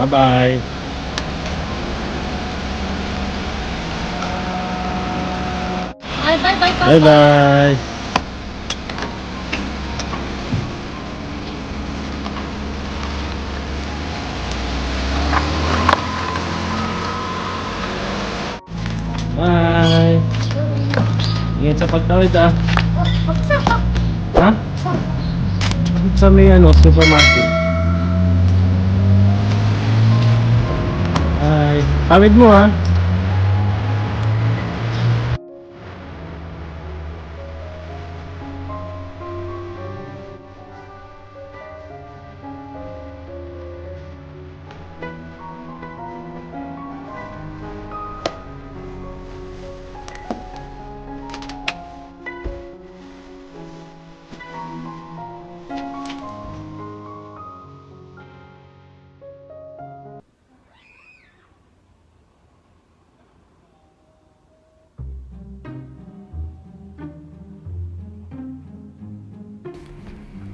Bye-bye. Ay, bye-bye, Papa. Bye-bye. Bye. Ingat sa pagtawid ah. Ha? Sa may supermarket. Bye. Tawid mo ah.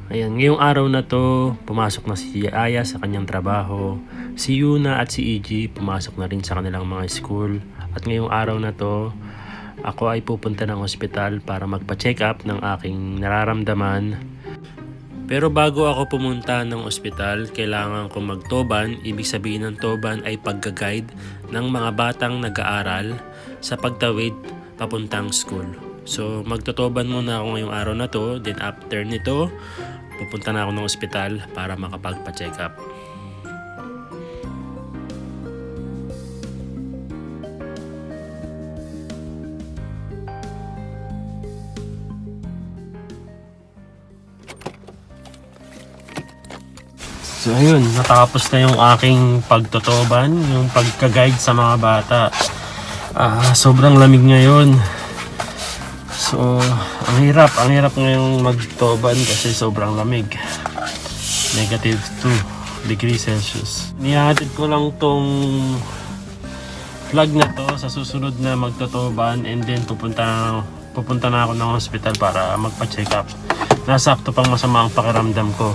Ayan, ngayong araw na to, pumasok na si Aya sa kanyang trabaho. Si Yuna at si EG pumasok na rin sa kanilang mga school. At ngayong araw na to, ako ay pupunta ng ospital para magpa-check up ng aking nararamdaman. Pero bago ako pumunta ng ospital, kailangan ko magtoban. Ibig sabihin ng toban ay pagga-guide ng mga batang nag-aaral sa pagtawid papuntang school. So magtotoban muna ako ngayong araw na to. Then after nito, pupunta na ako ng ospital para makapagpa-check up. So ayun, natapos na yung aking pagtotoban, yung pagka-guide sa mga bata. Sobrang lamig ngayon. So, ang hirap ngayong magtoban kasi sobrang lamig. Negative 2 degrees Celsius. Nihatid ko lang tong vlog na to sa susunod na magtotoban, and then pupunta na ako ng hospital para magpa-check up. Nasakto pang masama ang pakiramdam ko.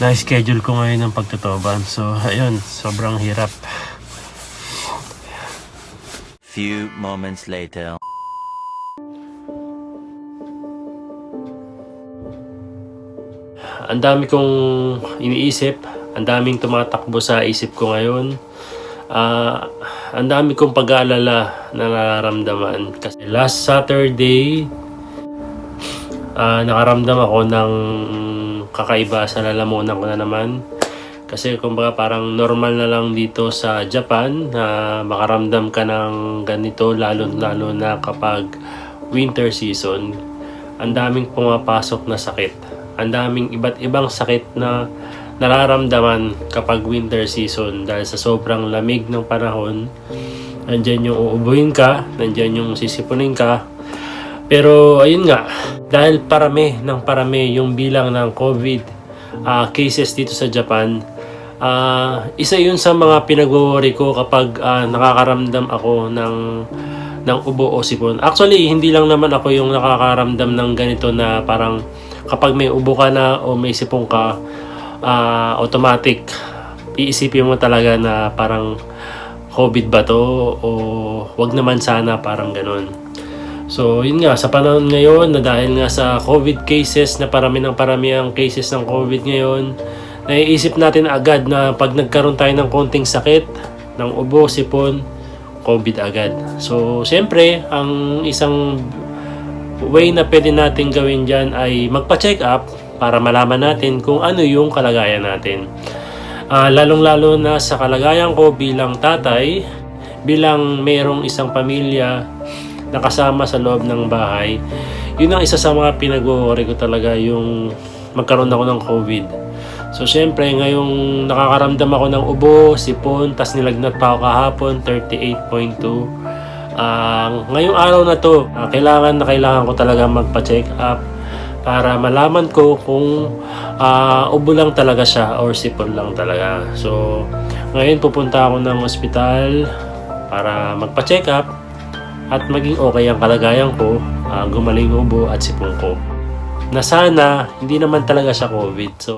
Na-schedule ko ngayon ng pagtotoban. So, ayun, sobrang hirap. Few moments later. Ang dami kong iniisip, ang daming tumatakbo sa isip ko ngayon. Ang dami kong pag-aalala na nararamdaman. Kasi last Saturday, nakaramdam ako ng kakaiba sa lalamunan ko na naman. Kasi kumbaga parang normal na lang dito sa Japan na makaramdam ka ng ganito, lalo na kapag winter season. Ang daming pumapasok na sakit. Ang daming iba't ibang sakit na nararamdaman kapag winter season dahil sa sobrang lamig ng panahon. Nandyan yung uubuhin ka, nandyan yung sisipunin ka. Pero ayun nga, dahil parami yung bilang ng COVID cases dito sa Japan, isa yun sa mga pinag-worry ko kapag nakakaramdam ako ng ubo o sipon. Actually, hindi lang naman ako yung nakakaramdam ng ganito na parang kapag may ubo ka na o may sipon ka, automatic iisipin mo talaga na parang COVID ba to o wag naman sana, parang ganun. So yun nga, sa panahon ngayon na dahil nga sa COVID cases, na parami ang cases ng COVID ngayon, naiisip natin agad na pag nagkaroon tayo ng konting sakit, ng ubo, sipon, COVID agad. So siyempre, ang isang way na pwede natin gawin dyan ay magpa-check up para malaman natin kung ano yung kalagayan natin. Lalong-lalo na sa kalagayan ko bilang tatay, bilang mayroong isang pamilya na kasama sa loob ng bahay. Yun ang isa sa mga pinag-worry ko talaga, yung magkaroon ako ng COVID. So syempre ngayong nakakaramdam ako ng ubo, sipon, tas nilagnat pa ako kahapon, 38.2. Ngayong araw na to, kailangan ko talaga magpa-check up para malaman ko kung ubo lang talaga siya or sipon lang talaga. So ngayon pupunta ako ng ospital para magpa-check up at maging okay ang kalagayan ko, gumaling ubo at sipon ko. Na sana hindi naman talaga siya COVID. So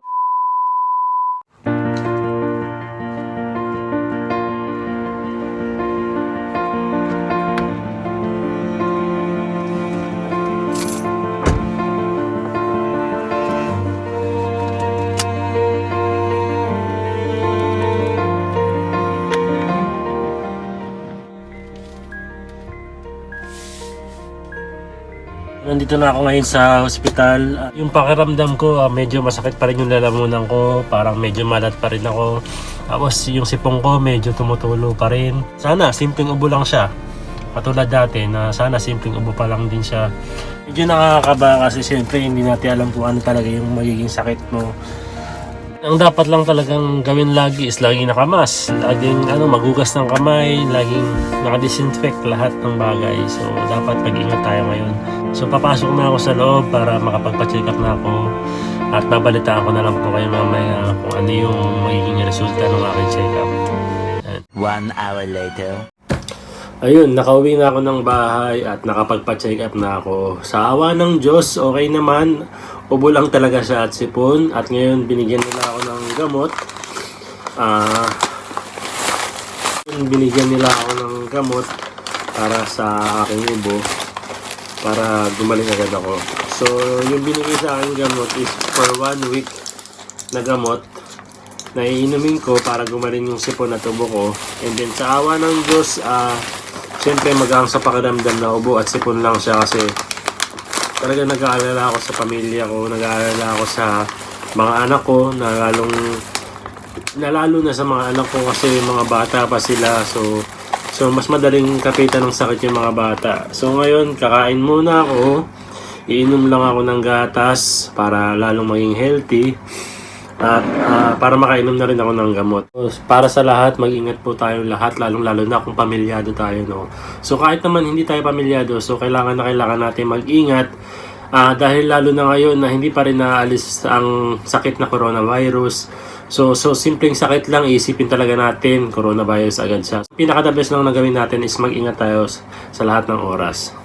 Nandito na ako ngayon sa hospital. Yung pakiramdam ko, medyo masakit pa rin yung lalamunan ko. Parang medyo malat pa rin ako. Tapos yung sipong ko medyo tumutulo pa rin. Sana simpleng ubo lang siya. Katulad dati na sana simpleng ubo pa lang din siya. Medyo nakakaba kasi siyempre hindi natin alam kung ano talaga yung magiging sakit mo. Ang dapat lang talagang gawin lagi is laging nakamas, laging magugas ng kamay, laging naka-disinfect lahat ng bagay. So dapat mag-ingat tayo ngayon. So papasok na ako sa loob para makapagpa-check up na ako at babalitaan ko na lang po kayo mamaya kung ano yung magiging resulta ng aking check up. 1 hour later. Ayun, nakauwi na ako ng bahay at nakapagpa-check up na ako. Sa awa ng Diyos, okay naman. Ubo lang talaga siya at sipon. At ngayon, binigyan nila ako ng gamot. Binigyan nila ako ng gamot para sa aking ubo. Para gumaling agad ako. So, yung binigay sa aking gamot is for 1 week na gamot na iinumin ko para gumaling yung sipon at ubo ko. And then, sa awa ng Diyos, siyempre magang sa pakiramdam na ubo at sipon lang siya kasi talaga nag-aalala ako sa pamilya ko, nag-aalala ako sa mga anak ko, lalo na sa mga anak ko kasi mga bata pa sila. So mas madaling kapitan ng sakit yung mga bata. So ngayon, kakain muna ako, iinom lang ako ng gatas para lalong maging healthy. At para makainom na rin ako ng gamot. Para sa lahat, mag-ingat po tayo lahat, lalong-lalo na kung pamilyado tayo, no? So kahit naman hindi tayo pamilyado, so kailangan natin mag-ingat. Dahil lalo na ngayon na hindi pa rin naalis ang sakit na coronavirus. So simpleng sakit lang, isipin talaga natin, coronavirus agad siya. Pinaka-the best lang na gawin natin is mag-ingat tayo sa lahat ng oras.